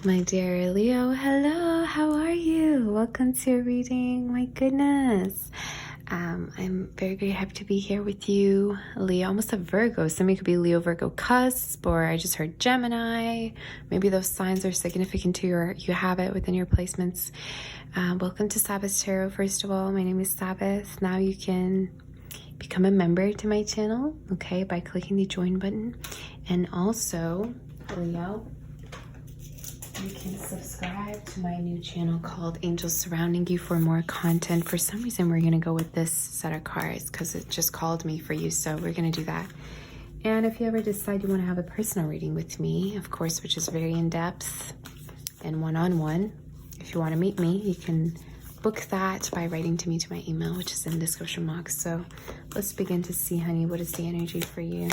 My dear Leo, hello, how are you? Welcome to your reading. My goodness. I'm very, very happy to be here with you. Leo, almost a Virgo. Somebody could be Leo, Virgo cusp, or I just heard Gemini. Maybe those signs are significant to you have it within your placements. Welcome to Sabbath Tarot, first of all. My name is Sabbath. Now you can become a member to my channel, okay, by clicking the join button. And also, Leo, you can subscribe to my new channel called Angels Surrounding You for more content. For some reason, we're going to go with this set of cards because it just called me for you. So we're going to do that. And if you ever decide you want to have a personal reading with me, of course, which is very in-depth and one-on-one, if you want to meet me, you can book that by writing to me to my email, which is in the description box. So let's begin to see, honey, what is the energy for you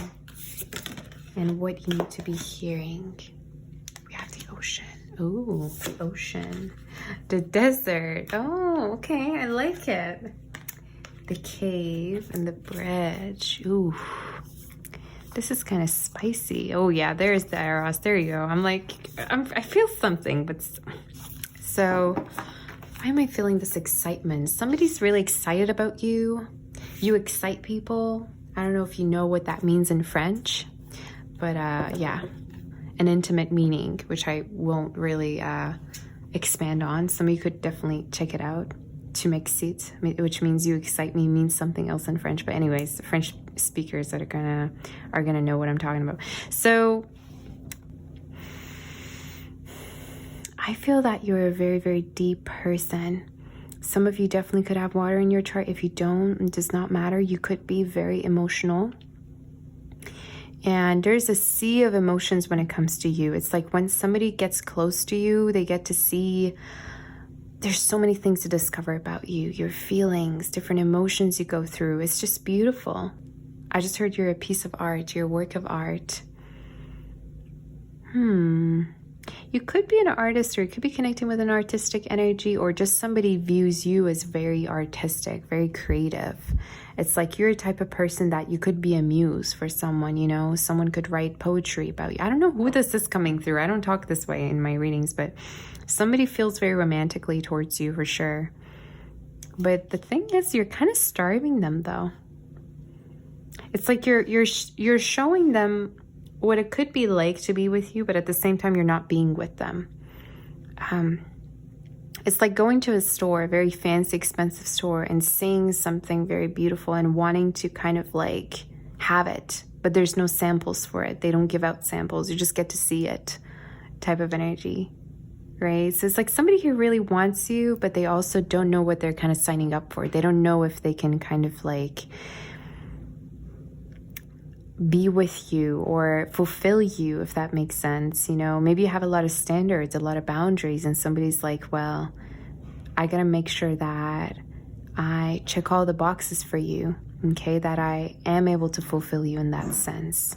and what you need to be hearing. We have the ocean. Ooh, the ocean. The desert. Oh, okay. I like it. The cave and the bridge. Ooh. This is kind of spicy. Oh, yeah. There's the Eros. There you go. I feel something, but... So, why am I feeling this excitement? Somebody's really excited about you. You excite people. I don't know if you know what that means in French. But, yeah. An intimate meaning, which I won't really expand on. Some of you could definitely check it out. To m'excite, which means you excite me, means something else in French. But anyways, the French speakers that are gonna know what I'm talking about. So I feel that you're a very, very deep person. Some of you definitely could have water in your chart. If you don't, it does not matter. You could be very emotional. And there's a sea of emotions when it comes to you. It's like when somebody gets close to you, they get to see there's so many things to discover about you, your feelings, different emotions you go through. It's just beautiful. I just heard you're a piece of art, you're a work of art. You could be an artist, or you could be connecting with an artistic energy, or just somebody views you as very artistic, very creative. It's like you're a type of person that you could be a muse for someone, you know? Someone could write poetry about you. I don't know who this is coming through. I don't talk this way in my readings, but somebody feels very romantically towards you for sure. But the thing is, you're kind of starving them, though. It's like you're showing them what it could be like to be with you, but at the same time, you're not being with them. It's like going to a store, a very fancy, expensive store, and seeing something very beautiful and wanting to kind of like have it, but there's no samples for it. They don't give out samples. You just get to see it type of energy, right? So it's like somebody who really wants you, but they also don't know what they're kind of signing up for. They don't know if they can kind of like be with you or fulfill you, if that makes sense. You know, maybe you have a lot of standards, a lot of boundaries, and somebody's like, well, I gotta make sure that I check all the boxes for you, okay, that I am able to fulfill you in that sense.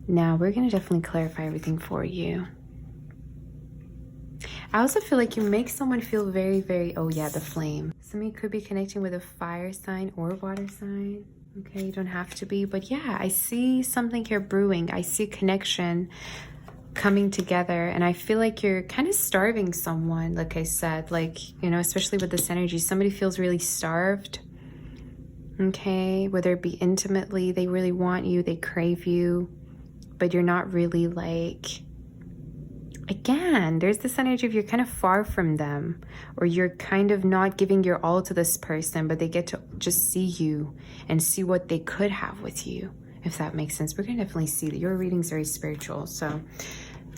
Now we're gonna definitely clarify everything for you. I also feel like you make someone feel very, very, oh yeah, the flame. Somebody could be connecting with a fire sign or water sign. Okay, you don't have to be, but yeah, I see something here brewing. I see connection coming together, and I feel like you're kind of starving someone, like I said, like, you know, especially with this energy, somebody feels really starved. Okay, whether it be intimately, they really want you, they crave you, but you're not really like... Again, there's this energy of you're kind of far from them, or you're kind of not giving your all to this person, but they get to just see you and see what they could have with you, if that makes sense. We're going to definitely see that your reading's very spiritual. So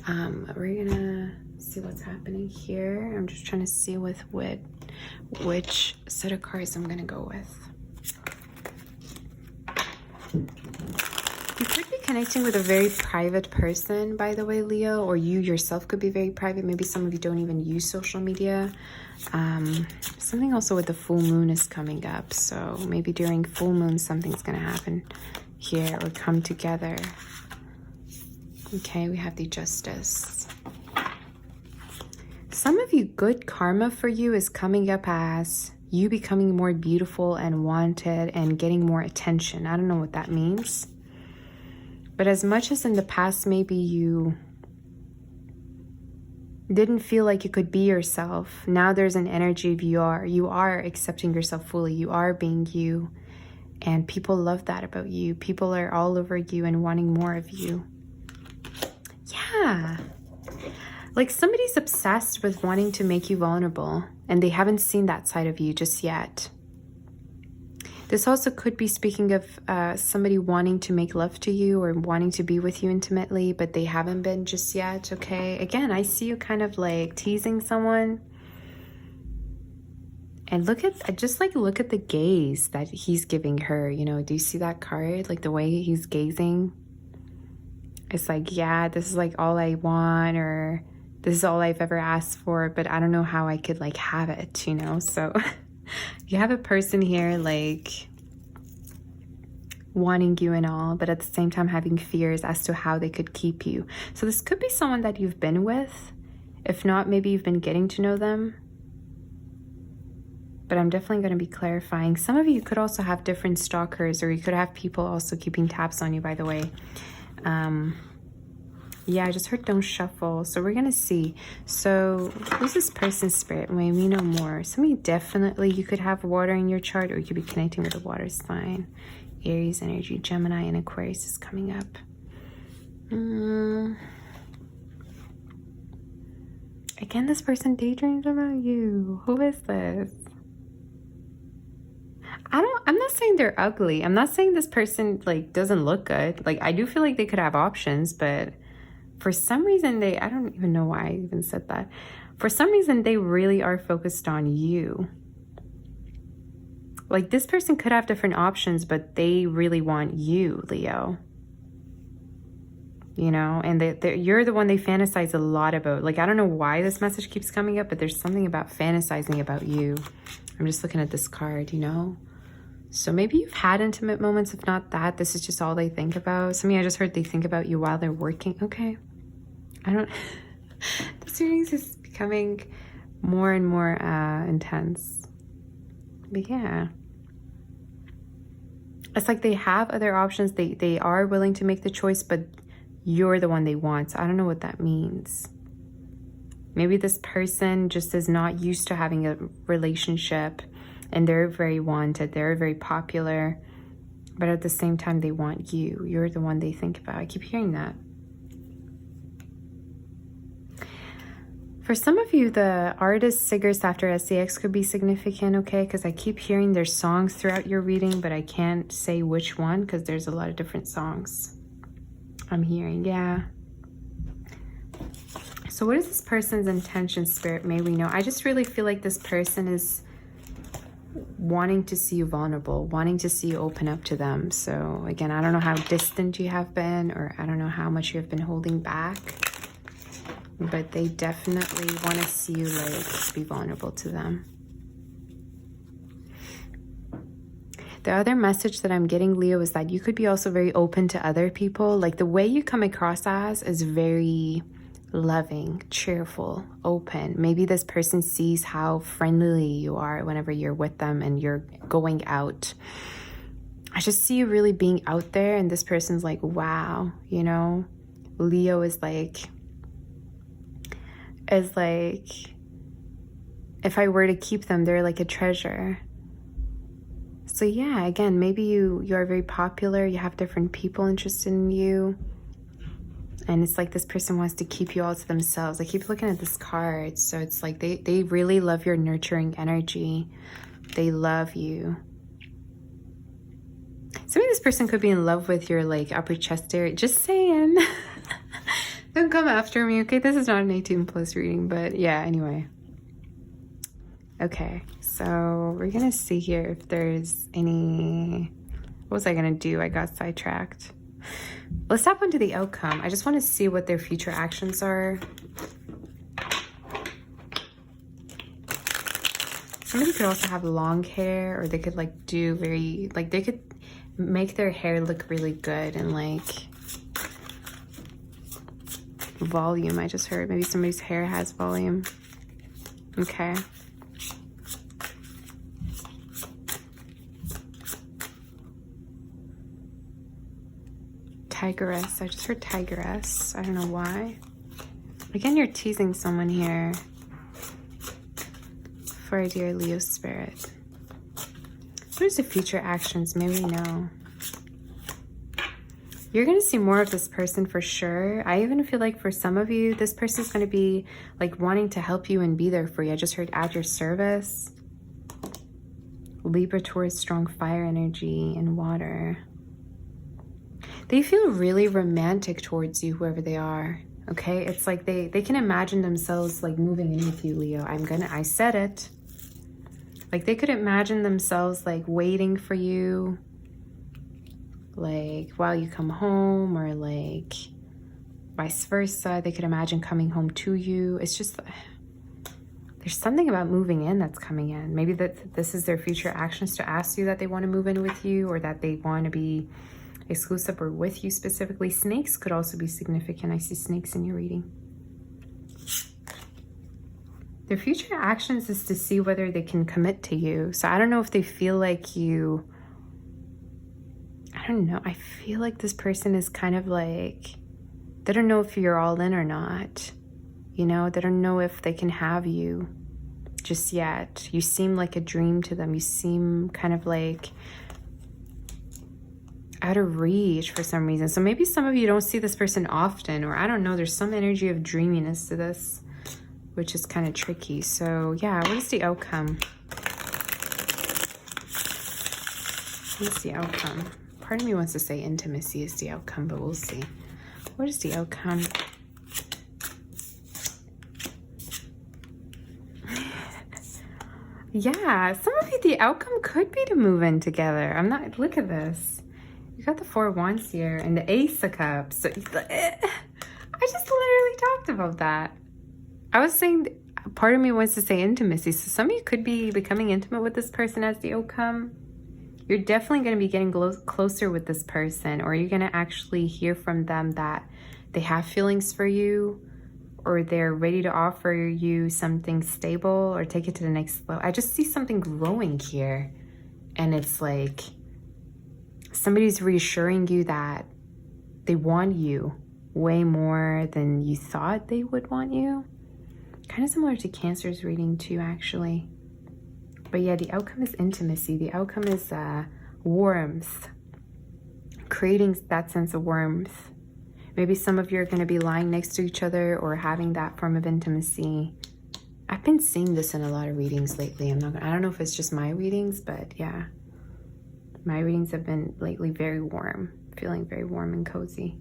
we're going to see what's happening here. I'm just trying to see with which set of cards I'm going to go with. You could be connecting with a very private person, by the way, Leo, or you yourself could be very private. Maybe some of you don't even use social media. Something also with the full moon is coming up. So maybe during full moon, something's going to happen here or come together. Okay, we have the Justice. Some of you, good karma for you is coming up as you becoming more beautiful and wanted and getting more attention. I don't know what that means. But as much as in the past, maybe you didn't feel like you could be yourself, now there's an energy of you are accepting yourself fully. You are being you. And people love that about you. People are all over you and wanting more of you. Yeah. Like somebody's obsessed with wanting to make you vulnerable, and they haven't seen that side of you just yet. This also could be speaking of somebody wanting to make love to you or wanting to be with you intimately, but they haven't been just yet, okay? Again, I see you kind of like teasing someone. And look at the gaze that he's giving her, you know, do you see that card? Like the way he's gazing. It's like, yeah, this is like all I want, or this is all I've ever asked for, but I don't know how I could like have it, you know? So you have a person here like wanting you and all, but at the same time having fears as to how they could keep you. So this could be someone that you've been with. If not, maybe you've been getting to know them. But I'm definitely going to be clarifying. Some of you could also have different stalkers, or you could have people also keeping tabs on you, by the way. Yeah, I just heard don't shuffle. So we're going to see. So who's this person's spirit? May we know more? Somebody definitely, you could have water in your chart, or you could be connecting with a water sign. Aries energy, Gemini, and Aquarius is coming up. Again, this person daydreams about you. Who is this? I'm not saying they're ugly. I'm not saying this person like doesn't look good. Like I do feel like they could have options, but for some reason I don't even know why I even said that. For some reason they really are focused on you. Like this person could have different options, but they really want you, Leo. You know, and you're the one they fantasize a lot about. Like, I don't know why this message keeps coming up, but there's something about fantasizing about you. I'm just looking at this card, you know? So maybe you've had intimate moments. If not that, this is just all they think about. Something I just heard, they think about you while they're working. Okay. I don't... This reading is becoming more and more intense. But yeah. It's like they have other options. They are willing to make the choice, but you're the one they want. So I don't know what that means. Maybe this person just is not used to having a relationship, and they're very wanted. They're very popular, but at the same time, they want you. You're the one they think about. I keep hearing that. For some of you, the artist Sigurd after SCX could be significant, okay? Because I keep hearing there's songs throughout your reading, but I can't say which one because there's a lot of different songs I'm hearing. Yeah. So what is this person's intention, Spirit? May we know? I just really feel like this person is wanting to see you vulnerable, wanting to see you open up to them. So again, I don't know how distant you have been, or I don't know how much you have been holding back, but they definitely want to see you like be vulnerable to them. The other message that I'm getting, Leo, is that you could be also very open to other people. Like the way you come across as is very loving, cheerful, open. Maybe this person sees how friendly you are whenever you're with them and you're going out. I just see you really being out there, and this person's like, wow, you know? Leo is like, if I were to keep them, they're like a treasure. So yeah, again, maybe you are very popular, you have different people interested in you, and it's like this person wants to keep you all to themselves. I keep looking at this card, so it's like they really love your nurturing energy. They love you. Maybe this person could be in love with your like upper chest area. Just saying. Don't come after me, okay? This is not an 18+ reading, but yeah, anyway. Okay, so we're gonna see here if there's any... What was I gonna do? I got sidetracked. Let's tap into the outcome. I just want to see what their future actions are. Somebody could also have long hair, or they could like do very... Like they could make their hair look really good and like... volume. I just heard maybe somebody's hair has volume. Okay. tigress. I just heard tigress. I don't know why. Again, you're teasing someone here. For our dear Leo spirit. What is the future actions? Maybe we know. You're going to see more of this person for sure. I even feel like for some of you, this person's going to be like wanting to help you and be there for you. I just heard at your service. Libra, Taurus, strong fire energy and water. They feel really romantic towards you, whoever they are. Okay, it's like they can imagine themselves like moving in with you, Leo. I said it. Like they could imagine themselves like waiting for you, like while you come home, or like vice versa. They could imagine coming home to you. It's just, there's something about moving in that's coming in. Maybe that this is their future actions to ask you that they want to move in with you, or that they want to be exclusive or with you specifically. Snakes could also be significant. I see snakes in your reading. Their future actions is to see whether they can commit to you. So I don't know if they feel like you, I don't know. I feel like this person is kind of like, they don't know if you're all in or not. You know, they don't know if they can have you just yet. You seem like a dream to them. You seem kind of like out of reach for some reason. So maybe some of you don't see this person often, or I don't know, there's some energy of dreaminess to this, which is kind of tricky. So yeah, what is the outcome? What is the outcome? Part of me wants to say intimacy is the outcome, but we'll see. What is the outcome? Yeah, some of you, the outcome could be to move in together. I'm not, look at this. You got the Four of Wands here and the Ace of Cups. So I just literally talked about that. I was saying, part of me wants to say intimacy. So some of you could be becoming intimate with this person as the outcome. You're definitely going to be getting closer with this person, or you're going to actually hear from them that they have feelings for you, or they're ready to offer you something stable or take it to the next level. I just see something growing here. And it's like somebody's reassuring you that they want you way more than you thought they would want you. Kind of similar to Cancer's reading too, actually. But yeah, the outcome is intimacy. The outcome is warmth. Creating that sense of warmth. Maybe some of you are going to be lying next to each other or having that form of intimacy. I've been seeing this in a lot of readings lately. I don't know if it's just my readings, but yeah. My readings have been lately very warm. Feeling very warm and cozy.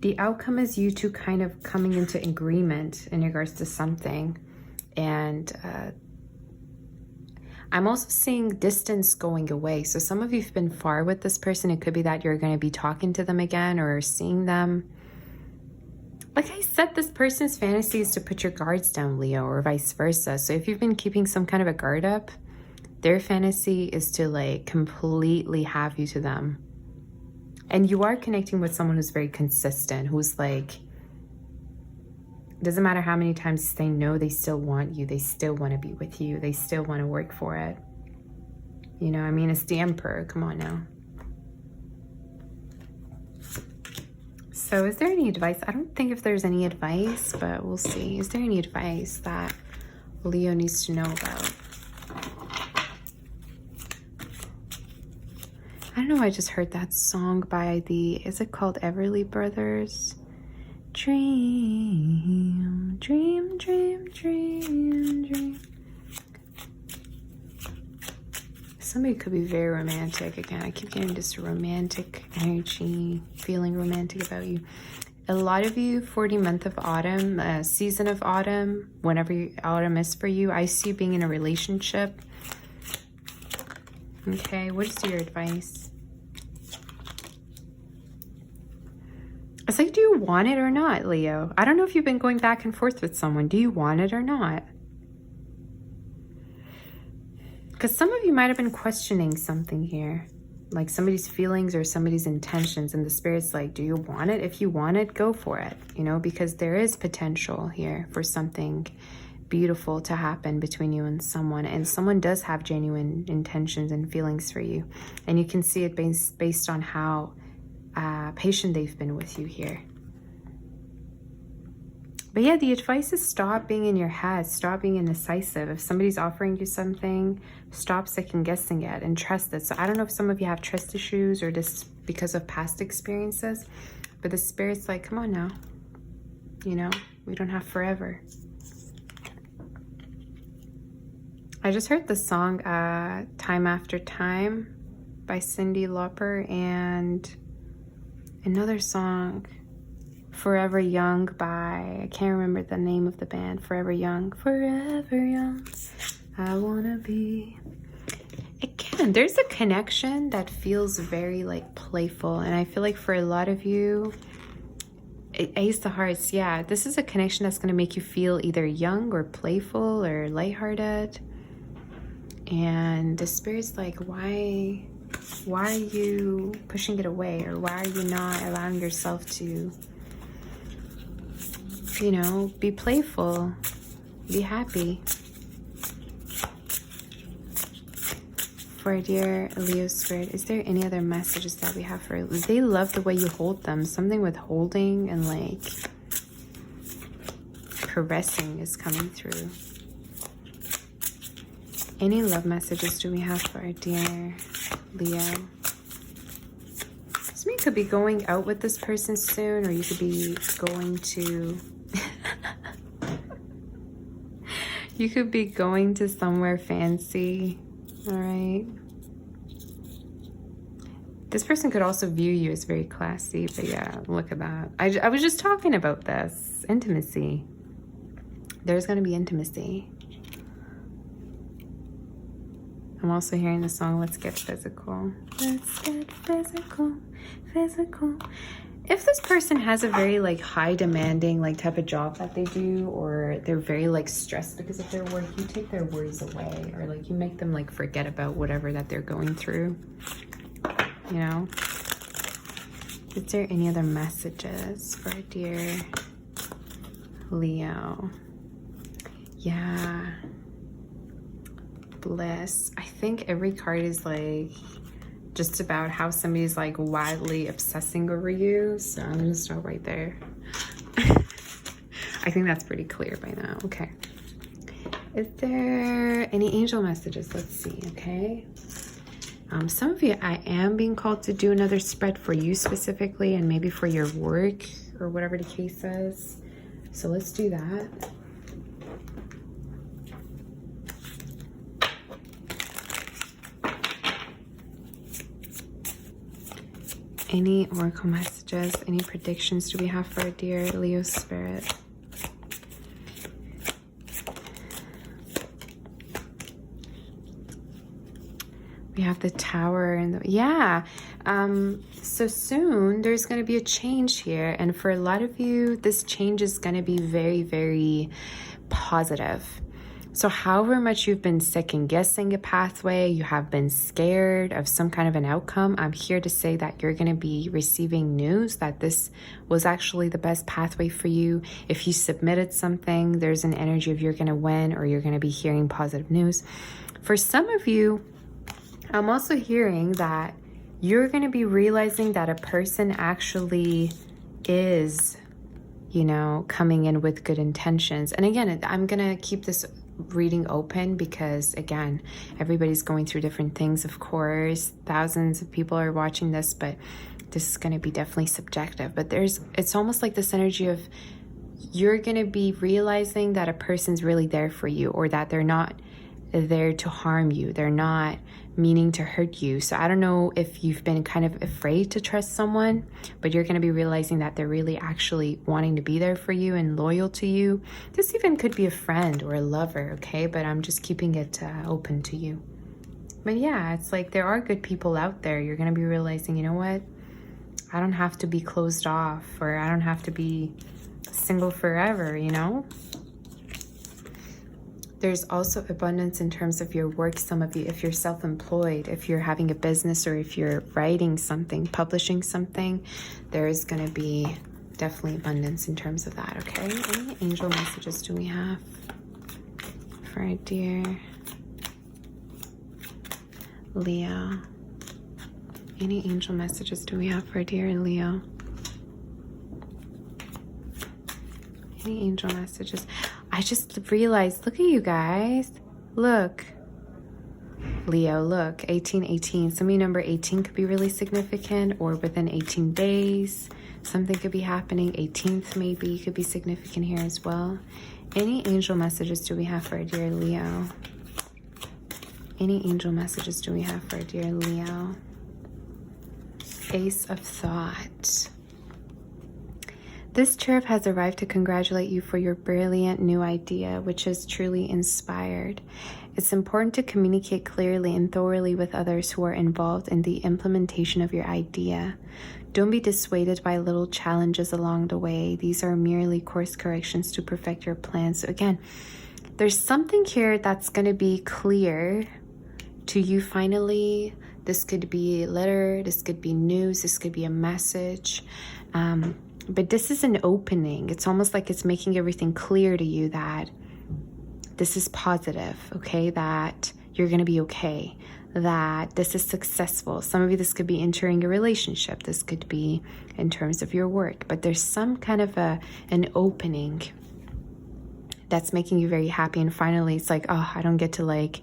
The outcome is you two kind of coming into agreement in regards to something. And I'm also seeing distance going away. So some of you have been far with this person. It could be that you're going to be talking to them again or seeing them. Like I said, this person's fantasy is to put your guards down, Leo, or vice versa. So if you've been keeping some kind of a guard up, their fantasy is to like completely have you to them. And you are connecting with someone who's very consistent, who's like, doesn't matter how many times they know, they still want you. They still want to be with you. They still want to work for it. You know, I mean, it's the Emperor. Come on now. So is there any advice? I don't think if there's any advice, but we'll see. Is there any advice that Leo needs to know about? I don't know. I just heard that song by is it called Everly Brothers? Dream, dream, dream, dream, dream. Somebody could be very romantic. Again, I keep getting this romantic energy, feeling romantic about you. A lot of you, for the month of autumn, season of autumn, whenever autumn is for you, I see you being in a relationship. Okay, what is your advice? It's like, do you want it or not, Leo? I don't know if you've been going back and forth with someone. Do you want it or not? Because some of you might have been questioning something here. Like somebody's feelings or somebody's intentions. And the Spirit's like, do you want it? If you want it, go for it. You know, because there is potential here for something beautiful to happen between you and someone. And someone does have genuine intentions and feelings for you. And you can see it based on how patient they've been with you here. But yeah, the advice is stop being in your head, stop being indecisive. If somebody's offering you something, stop second guessing it and trust it. So I don't know if some of you have trust issues or this because of past experiences, but the Spirit's like, come on now, you know, we don't have forever. I just heard the song Time After Time by Cyndi Lauper, and another song, Forever Young by, I can't remember the name of the band. Forever Young, I wanna be. Again, there's a connection that feels very like playful, and I feel like for a lot of you, Ace of Hearts, yeah, this is a connection that's going to make you feel either young or playful or lighthearted. And the Spirit's like, why are you pushing it away? Or why are you not allowing yourself to, you know, be playful, be happy? For dear Leo Spirit, is there any other messages that we have for? They love the way you hold them. Something with holding and like caressing is coming through. Any love messages do we have for our dear Leo? Somebody could be going out with this person soon, or you could be going to you could be going to somewhere fancy. All right. This person could also view you as very classy, but yeah, look at that. I was just talking about this. Intimacy. There's going to be intimacy. I'm also hearing the song, Let's Get Physical. Let's get physical, physical. If this person has a very like high demanding like type of job that they do, or they're very like stressed because of their work, you take their worries away, or like you make them like forget about whatever that they're going through, you know. Is there any other messages for dear Leo? Yeah, bliss. I think every card is like just about how somebody's like wildly obsessing over you. So I'm gonna stop right there. I think that's pretty clear by now. Okay. Is there any angel messages? Let's see. Okay. Some of you, I am being called to do another spread for you specifically, and maybe for your work or whatever the case is. So let's do that. Any oracle messages, any predictions do we have for our dear Leo Spirit? We have the Tower and the, yeah. So soon there's going to be a change here, and for a lot of you, this change is going to be very, very positive. So however much you've been second guessing a pathway, you have been scared of some kind of an outcome, I'm here to say that you're going to be receiving news that this was actually the best pathway for you. If you submitted something, there's an energy of you're going to win, or you're going to be hearing positive news. For some of you, I'm also hearing that you're going to be realizing that a person actually is, you know, coming in with good intentions. And again, I'm going to keep this reading open because, again, everybody's going through different things. Of course, thousands of people are watching this, but this is going to be definitely subjective. But it's almost like this energy of you're going to be realizing that a person's really there for you, or that they're not there to harm you. They're not meaning to hurt you. So I don't know if you've been kind of afraid to trust someone, but you're going to be realizing that they're really actually wanting to be there for you and loyal to you. This even could be a friend or a lover, okay? But I'm just keeping it open to you. But yeah, it's like there are good people out there. You're going to be realizing, you know what? I don't have to be closed off, or I don't have to be single forever, you know? There's also abundance in terms of your work. Some of you, if you're self-employed, if you're having a business, or if you're writing something, publishing something, there is going to be definitely abundance in terms of that, okay? Any angel messages do we have for our dear Leo? Any angel messages do we have for dear Leo? Any angel messages? I just realized, look at you guys. Look. Leo, look, 1818. Some of you number 18 could be really significant, or within 18 days, something could be happening. 18th maybe could be significant here as well. Any angel messages do we have for dear Leo? Any angel messages do we have for dear Leo? Ace of Thought. This cherub has arrived to congratulate you for your brilliant new idea, which is truly inspired. It's important to communicate clearly and thoroughly with others who are involved in the implementation of your idea. Don't be dissuaded by little challenges along the way. These are merely course corrections to perfect your plan. So again, there's something here that's going to be clear to you finally. This could be a letter, this could be news, this could be a message. But this is an opening. It's almost like it's making everything clear to you that this is positive, okay? That you're going to be okay, that this is successful. Some of you, this could be entering a relationship. This could be in terms of your work. But there's some kind of an opening that's making you very happy. And finally, it's like, oh, I don't get to like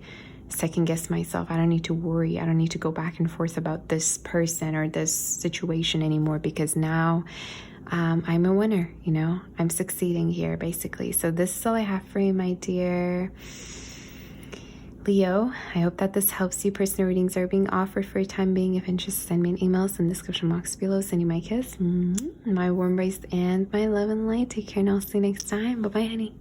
second guess myself. I don't need to worry. I don't need to go back and forth about this person or this situation anymore, because now I'm a winner, you know, I'm succeeding here basically. So this is all I have for you, my dear Leo. I hope that this helps you. Personal readings are being offered for a time being. If interested, send me an email in the description box below. Send you my kiss, my warm embrace, and my love and light. Take care, and I'll see you next time. Bye bye, honey.